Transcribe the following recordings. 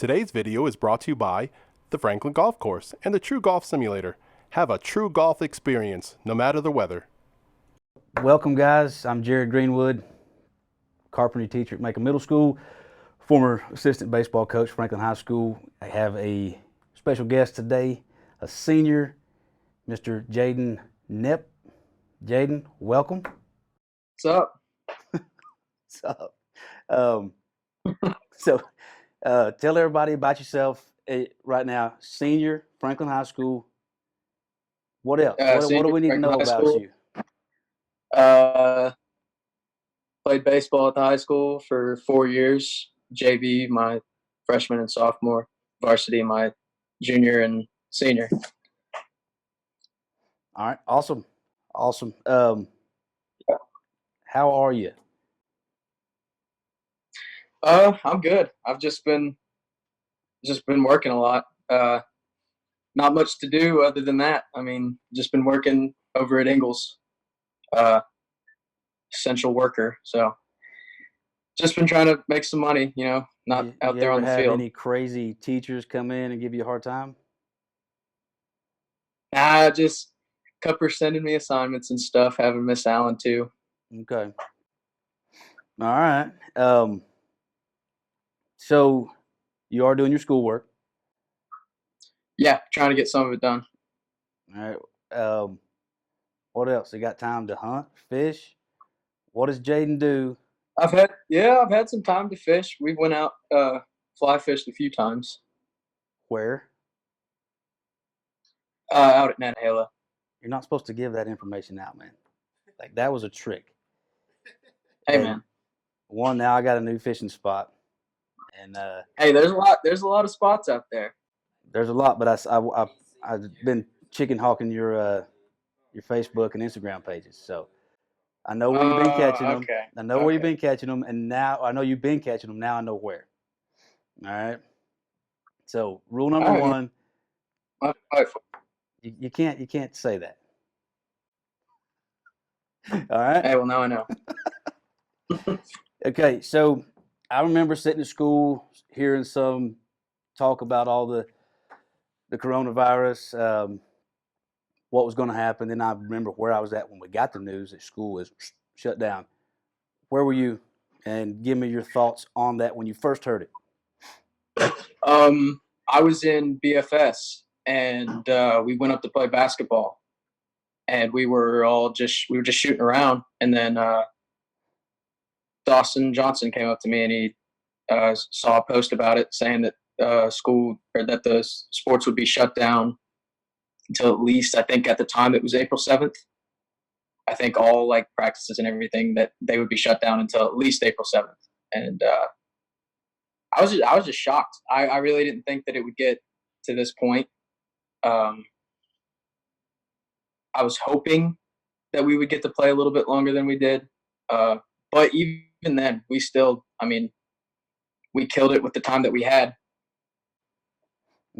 Today's video is brought to you by the Franklin Golf Course and the True Golf Simulator. Have a true golf experience, no matter the weather. Welcome, guys. I'm Jared Greenwood, carpentry teacher at Macon Middle School, former assistant baseball coach, Franklin High School. I have a special guest today, a senior, Mr. Jadon Knepp. Jadon, welcome. What's up? What's up? Tell everybody about yourself right now. Senior, Franklin High School. What else? What do we need to know about you? Played baseball at the high school for 4 years. JV my freshman and sophomore. Varsity my junior and senior. All right, awesome. How are you? I'm good. I've just been working a lot. Not much to do other than that. I mean, just been working over at Ingles. Essential worker. So just been trying to make some money, not out there on the field. Any crazy teachers come in and give you a hard time? Nah, just Cupper sending me assignments and stuff, having Miss Allen too. Okay. All right. So you are doing your schoolwork. Yeah, trying to get some of it done. All right. What else? You got time to hunt, fish? What does Jadon do? I've had some time to fish. We went out fly fished a few times. Where? Out at Nantahala. You're not supposed to give that information out, man. Like, that was a trick. Hey, man. Now I got a new fishing spot. And hey, there's a lot of spots out there. There's a lot, but I've been chicken hawking your Facebook and Instagram pages, so I know where you've been catching them. Okay. I know where you've been catching them, and now I know you've been catching them. Now I know where. All right. So rule number one. You can't say that. All right. Hey, well, now I know. Okay, so I remember sitting in school hearing some talk about all the coronavirus, what was going to happen. Then I remember where I was at when we got the news that school is shut down. Where were you? And give me your thoughts on that when you first heard it. I was in BFS, and we went up to play basketball, and we were just shooting around, and then Dawson Johnson came up to me, and he saw a post about it saying that that the sports would be shut down until, at least, I think at the time it was April 7th. I think all practices and everything, that they would be shut down until at least April 7th. And I was just shocked. I really didn't think that it would get to this point. I was hoping that we would get to play a little bit longer than we did. But even then, we still, we killed it with the time that we had.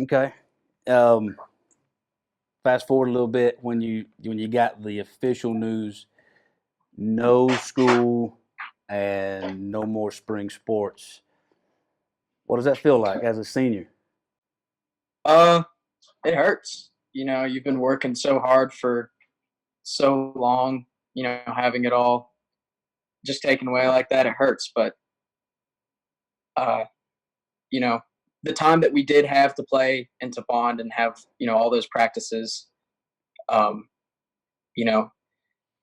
Okay. Fast forward a little bit when you got the official news, no school and no more spring sports. What does that feel like as a senior? It hurts. You've been working so hard for so long, having it all just taken away like that, it hurts. But the time that we did have to play and to bond and have, all those practices, it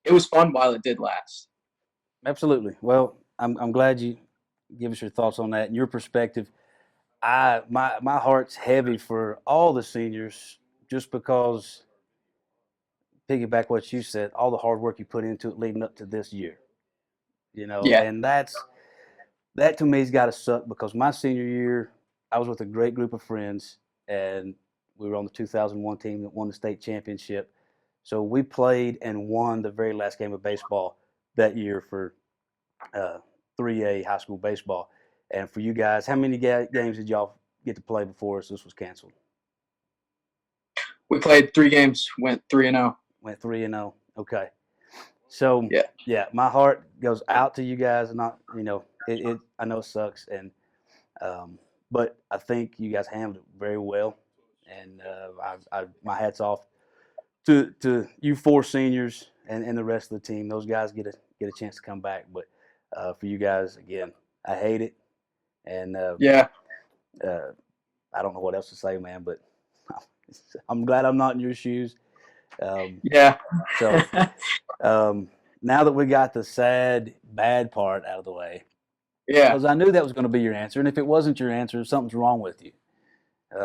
was fun while it did last. Absolutely. Well, I'm glad you give us your thoughts on that and your perspective. My heart's heavy for all the seniors, just because, piggyback what you said, all the hard work you put into it leading up to this year. Yeah. And that to me has got to suck, because my senior year, I was with a great group of friends, and we were on the 2001 team that won the state championship. So we played and won the very last game of baseball that year for 3A high school baseball. And for you guys, how many games did y'all get to play before this was canceled? We played 3 games, went 3-0. Went 3-0. Okay. So yeah, my heart goes out to you guys. Not, I know it sucks, and but I think you guys handled it very well, and my hats off to you four seniors and the rest of the team. Those guys get a chance to come back, but for you guys again, I hate it, and Yeah. I don't know what else to say, man. But I'm glad I'm not in your shoes. Yeah. So now that we got the sad, bad part out of the way, Yeah. because I knew that was going to be your answer, and if it wasn't your answer, something's wrong with you.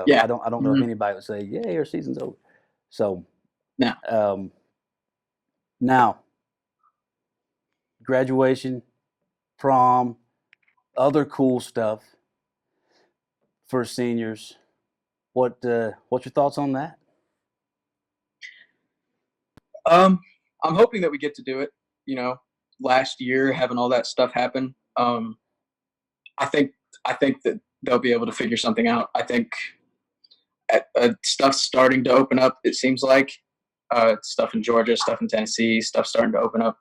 Yeah. I don't know if anybody would say, "Yeah, your season's over." So No. Now, graduation, prom, other cool stuff for seniors. What's your thoughts on that? I'm hoping that we get to do it. You know, last year having all that stuff happen. I think that they'll be able to figure something out. I think stuff's starting to open up. It seems like stuff in Georgia, stuff in Tennessee, stuff starting to open up.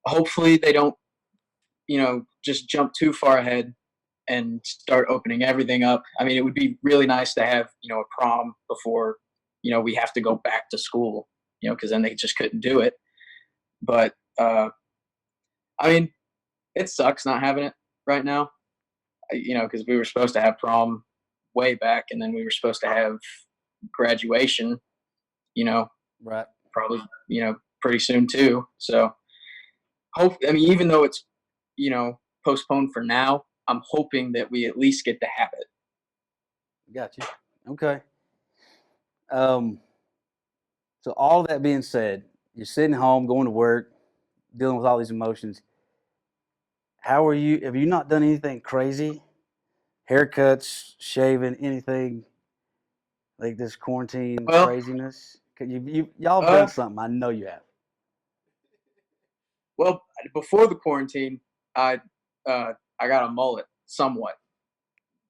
Hopefully they don't, just jump too far ahead and start opening everything up. I mean, it would be really nice to have, a prom before, we have to go back to school, because then they just couldn't do it. But, I mean, it sucks not having it right now, because we were supposed to have prom way back, and then we were supposed to have graduation, right, probably, pretty soon too. So, even though it's, postponed for now, I'm hoping that we at least get to have it. Got you. Okay. So all of that being said, you're sitting home, going to work, dealing with all these emotions. How are you? Have you not done anything crazy? Haircuts, shaving, anything like this quarantine craziness? Y'all have done something. I know you have. Well, before the quarantine, I got a mullet somewhat,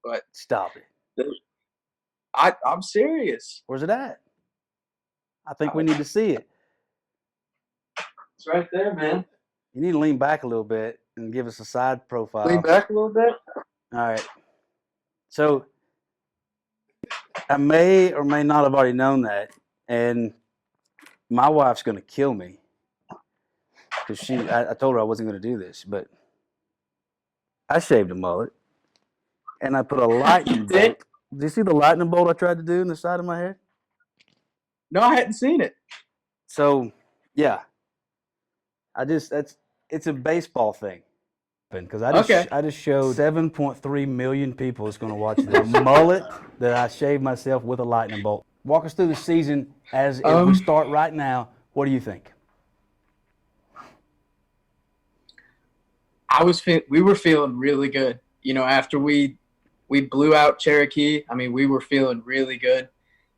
but stop it. I'm serious. Where's it at? I think we need to see it. It's right there, man. You need to lean back a little bit and give us a side profile. Lean back a little bit? All right. So I may or may not have already known that, and my wife's going to kill me because I told her I wasn't going to do this, but I shaved a mullet, and I put a lightning bolt. Do you see the lightning bolt I tried to do in the side of my head? No, I hadn't seen it. So, yeah, it's a baseball thing. Because I just showed 7.3 million people is going to watch the mullet that I shaved myself with a lightning bolt. Walk us through the season as we start right now. What do you think? We were feeling really good. After we blew out Cherokee, we were feeling really good.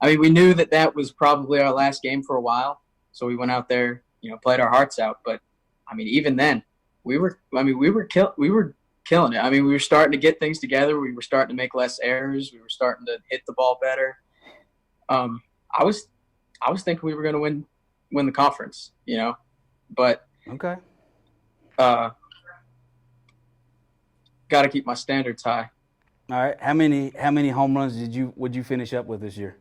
We knew that was probably our last game for a while. So we went out there, played our hearts out. But, even then, we were killing it. We were starting to get things together. We were starting to make less errors. We were starting to hit the ball better. I was thinking we were going to win the conference, but okay. Got to keep my standards high. All right. How many home runs would you finish up with this year?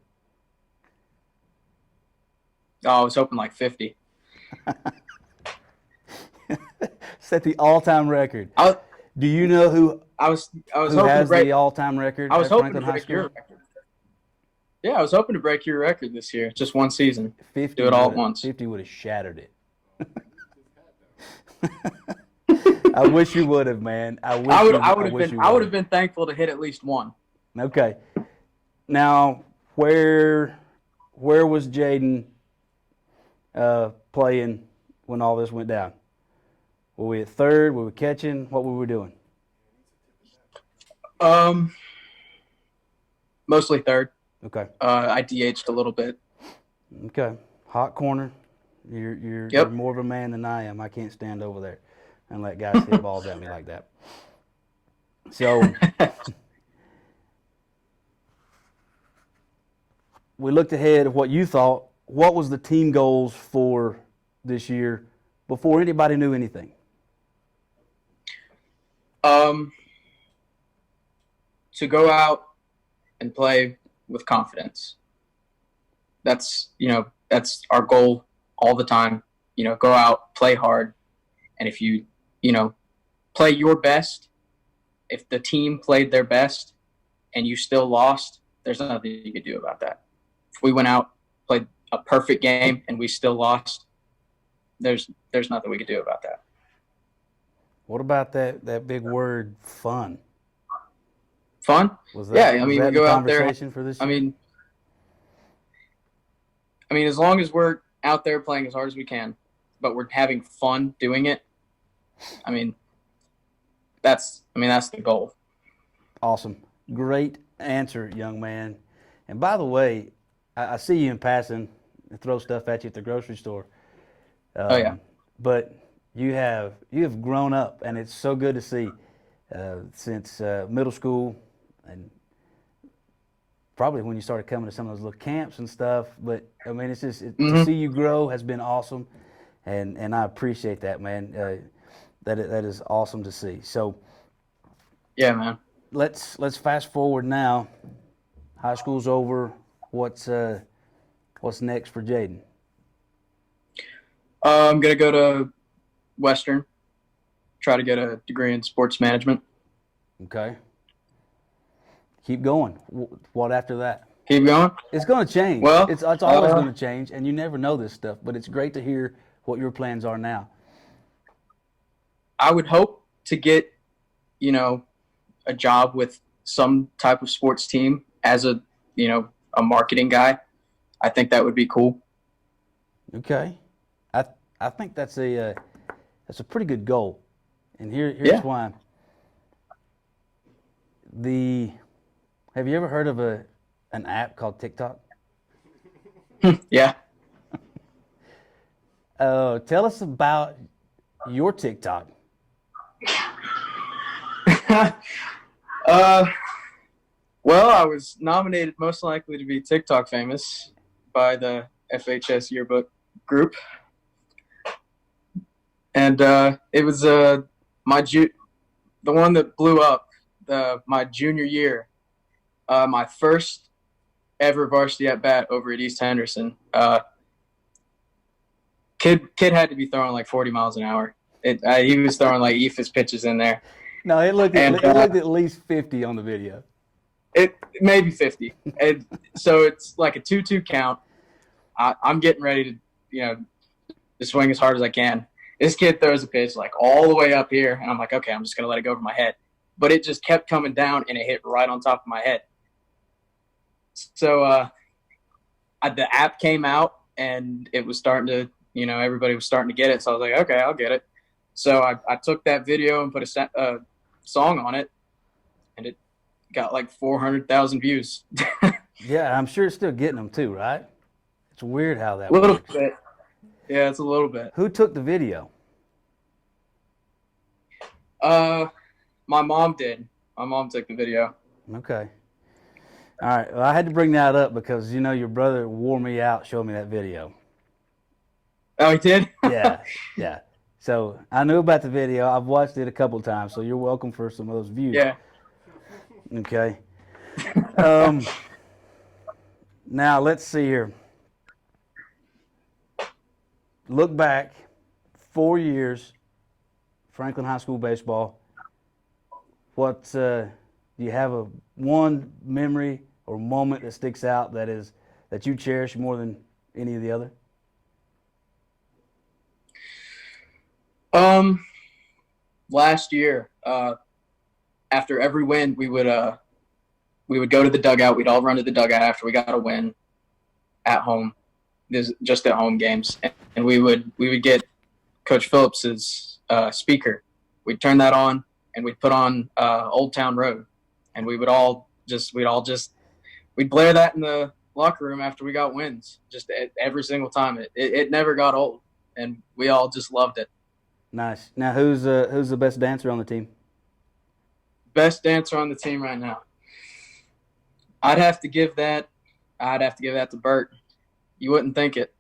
Oh, I was hoping like 50. Set the all-time record. Do you know who has the all-time record? I was hoping Franklin to break High School? your record. Yeah, I was hoping to break your record this year. Just one season. 50 do it all at once. 50 would have shattered it. I wish you would have, man. I would have been thankful to hit at least one. Okay. Now, where was Jadon playing when all this went down? Were we at third? Were we catching? What were we doing? Mostly third. Okay. I DH'd a little bit. Okay. Hot corner. You're more of a man than I am. I can't stand over there and let guys hit balls at me like that. So we looked ahead of what you thought. What was the team goals for this year before anybody knew anything? to go out and play with confidence. That's our goal all the time. Go out, play hard, and if you play your best, if the team played their best and you still lost, there's nothing you could do about that. If we went out, played a perfect game, and we still lost, there's nothing we could do about that. What about that big word, fun? Fun? Was that, yeah, I mean, was that we go the out there. conversation for this year? I mean, as long as we're out there playing as hard as we can, but we're having fun doing it, I mean, that's the goal. Awesome. Great answer, young man. And by the way, I see you in passing and throw stuff at you at the grocery store. Oh, yeah. But you have grown up, and it's so good to see since middle school and probably when you started coming to some of those little camps and stuff. But, I mean, it's just to see you grow has been awesome, and I appreciate that, man. That is awesome to see. So, yeah, man. Let's fast forward now. High school's over. What's next for Jadon? I'm gonna go to Western. Try to get a degree in sports management. Okay. Keep going. What after that? Keep going. It's going to change. Well, it's always going to change, and you never know this stuff. But it's great to hear what your plans are now. I would hope to get, a job with some type of sports team as a marketing guy. I think that would be cool. Okay. I think that's a pretty good goal. And here's why. Have you ever heard of an app called Tik Tok? Yeah. Tell us about your TikTok. Well, I was nominated most likely to be TikTok famous by the FHS yearbook group. And it was the one that blew up my junior year, my first ever varsity at bat over at East Henderson. Kid had to be throwing like 40 miles an hour. He was throwing like EFIS pitches in there. No, it looked at least 50 on the video. It maybe 50. And so it's like a 2-2 count. I'm getting ready to swing as hard as I can. This kid throws a pitch like all the way up here, and I'm like, okay, I'm just gonna let it go over my head. But it just kept coming down, and it hit right on top of my head. So the app came out, and it was starting to, everybody was starting to get it. So I was like, okay, I'll get it. So I took that video and put a song on it, and it got like 400,000 views. Yeah, I'm sure it's still getting them too, right? It's weird how that works. A little bit. Yeah, it's a little bit. Who took the video? My mom did. My mom took the video. Okay. All right. Well, I had to bring that up because, your brother wore me out showing me that video. Oh, he did? Yeah. So I knew about the video. I've watched it a couple of times, so you're welcome for some of those views. Yeah. Okay. Now, let's see here. Look back, 4 years, Franklin High School baseball. Do you have one memory or moment that sticks out that you cherish more than any of the other? Last year, after every win, we would go to the dugout. We'd all run to the dugout after we got a win at home. Just at home games, and we would get Coach Phillips's speaker. We'd turn that on, and we'd put on Old Town Road, and we'd blare that in the locker room after we got wins, just every single time. It never got old, and we all just loved it. Nice. Now, who's the best dancer on the team? Best dancer on the team right now. I'd have to give that to Bert. You wouldn't think it.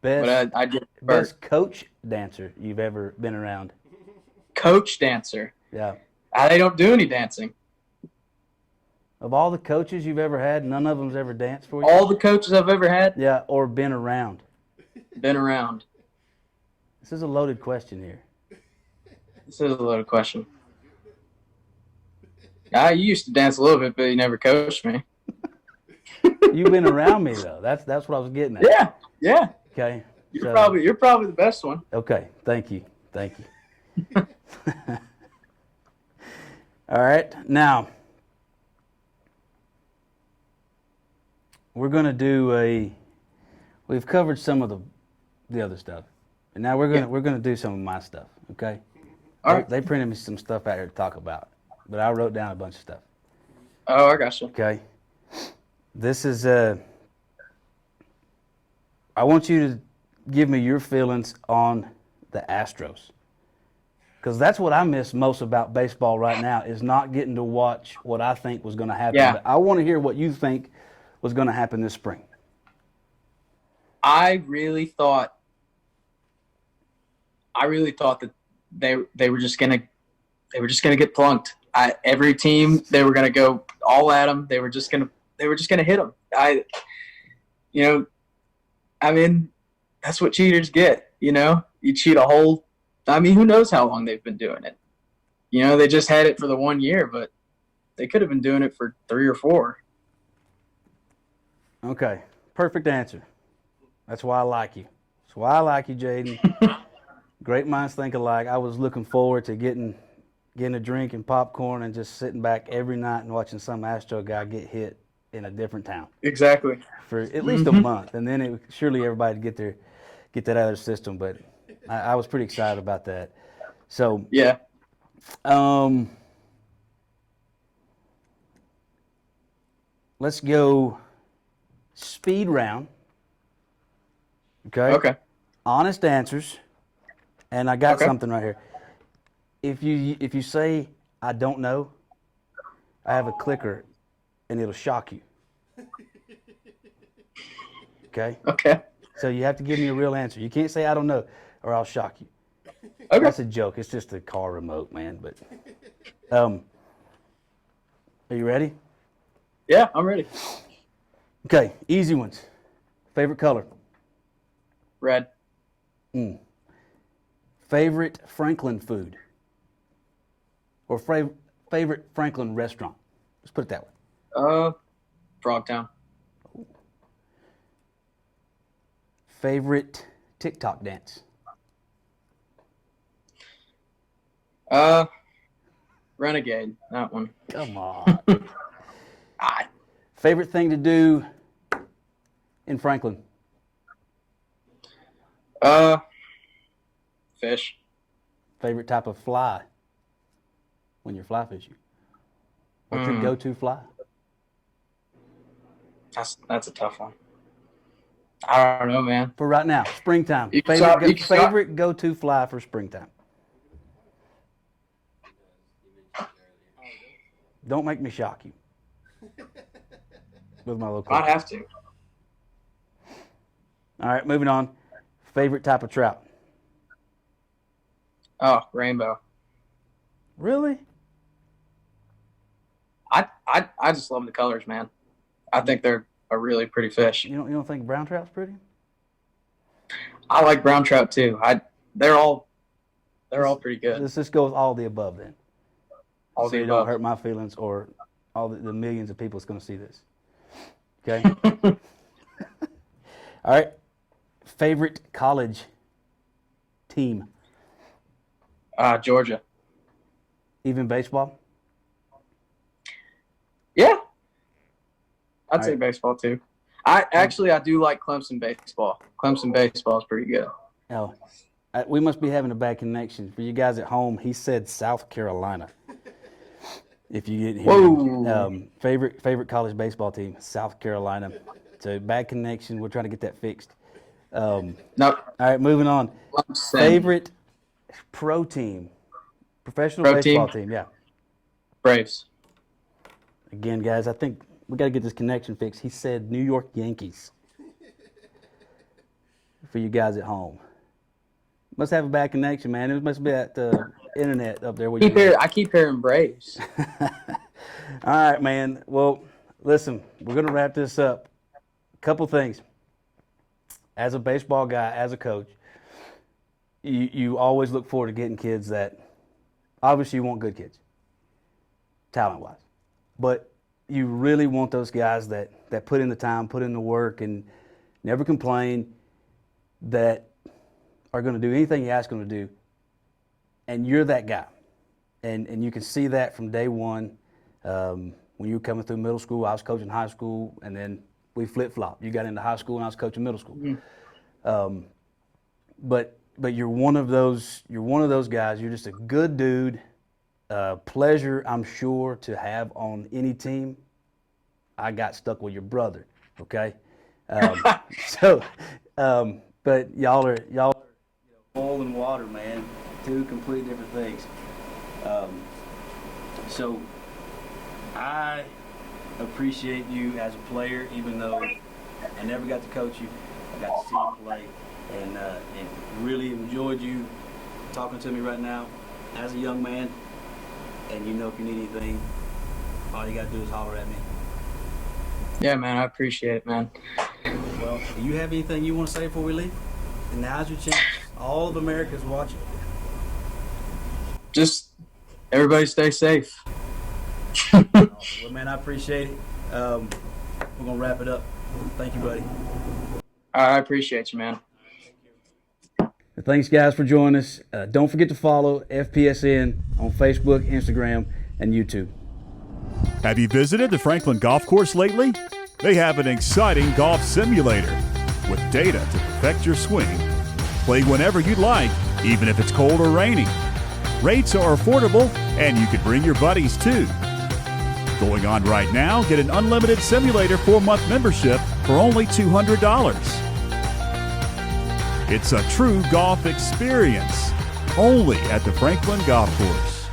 Best coach dancer you've ever been around? Coach dancer? Yeah. They don't do any dancing. Of all the coaches you've ever had, none of them's ever danced for you? All the coaches I've ever had? Yeah, or been around. Been around. This is a loaded question here. This is a loaded question. You used to dance a little bit, but you never coached me. You've been around me though. That's what I was getting at. Yeah. Okay. You're probably the best one. Okay. Thank you. All right. Now we're going to do we've covered some of the other stuff. And now we're going to do some of my stuff, okay? All right. They printed me some stuff out here to talk about, but I wrote down a bunch of stuff. Oh, I got you. Okay. This is I want you to give me your feelings on the Astros. Because that's what I miss most about baseball right now is not getting to watch what I think was going to happen. Yeah. But I want to hear what you think was going to happen this spring. I really thought that they were just gonna get plunked. Every team, they were gonna go all at them. They were just gonna hit them. That's what cheaters get. You cheat a whole. Who knows how long they've been doing it? They just had it for the 1 year, but they could have been doing it for 3 or 4. Okay, perfect answer. That's why I like you. That's why I like you, Jadon. Great minds think alike. I was looking forward to getting a drink and popcorn and just sitting back every night and watching some Astro guy get hit in a different town. Exactly. For at least a month, and then surely everybody get that out of their system. But I was pretty excited about that. So yeah. Let's go speed round. Okay. Honest answers. And I got something right here. If you say I don't know, I have a clicker, and it'll shock you. Okay. Okay. So you have to give me a real answer. You can't say I don't know, or I'll shock you. Okay. That's a joke. It's just a car remote, man. But are you ready? Yeah, I'm ready. Okay. Easy ones. Favorite color? Red. Favorite Franklin food? Or favorite Franklin restaurant? Let's put it that way. Frogtown. Favorite TikTok dance? Renegade. That one. Come on. Favorite thing to do in Franklin? Fish. Favorite type of fly when you're fly fishing? What's your go-to fly? That's a tough one. I don't know, man. For right now, springtime. You can Favorite go-to fly for springtime? Don't make me shock you with my local. I'd have to. All right, moving on. Favorite type of trout? Oh, rainbow. Really? I just love the colors, man. I think they're a really pretty fish. You don't think brown trout's pretty? I like brown trout too. They're all pretty good. Let's just go with all the above then. All so the you above. don't hurt my feelings or all the millions of people that's going to see this. Okay? All right. Favorite college team? Georgia. Even baseball? Yeah. I'd say right. baseball too. I do like Clemson baseball. Clemson baseball is pretty good. Oh, we must be having a bad connection. For you guys at home, he said South Carolina. If you get Whoa. Favorite college baseball team, South Carolina. So bad connection. We're trying to get that fixed. No. All right, moving on. Clemson. Favorite pro team, professional baseball team. Yeah. Braves. Again, guys, I think we got to get this connection fixed. He said New York Yankees. For you guys at home. Must have a bad connection, man. It must be at the internet up there. I keep hearing Braves. All right, man. Well, listen, we're going to wrap this up. A couple things. As a baseball guy, as a coach, you always look forward to getting kids that, obviously you want good kids, talent-wise. But you really want those guys that put in the time, put in the work, and never complain, that are going to do anything you ask them to do. And you're that guy. And you can see that from day one. When you were coming through middle school, I was coaching high school, and then we flip-flopped. You got into high school, and I was coaching middle school. Mm-hmm. But you're one of those guys. You're just a good dude. Pleasure, I'm sure, to have on any team. I got stuck with your brother, okay? But y'all are oil and water, man. Two completely different things. So I appreciate you as a player, even though I never got to coach you. I got to see you play, and really enjoyed you talking to me right now as a young man. And if you need anything, all you got to do is holler at me. Yeah, man, I appreciate it, man. Well, do you have anything you want to say before we leave? And now's your chance. All of America's watching. Just everybody stay safe. Well, man, I appreciate it. We're going to wrap it up. Thank you, buddy. I appreciate you, man. Thanks, guys, for joining us. Don't forget to follow FPSN on Facebook, Instagram, and YouTube. Have you visited the Franklin Golf Course lately? They have an exciting golf simulator with data to perfect your swing. Play whenever you'd like, even if it's cold or raining. Rates are affordable, and you can bring your buddies too. Going on right now, get an unlimited simulator 4-month membership for only $200. It's a true golf experience, only at the Franklin Golf Course.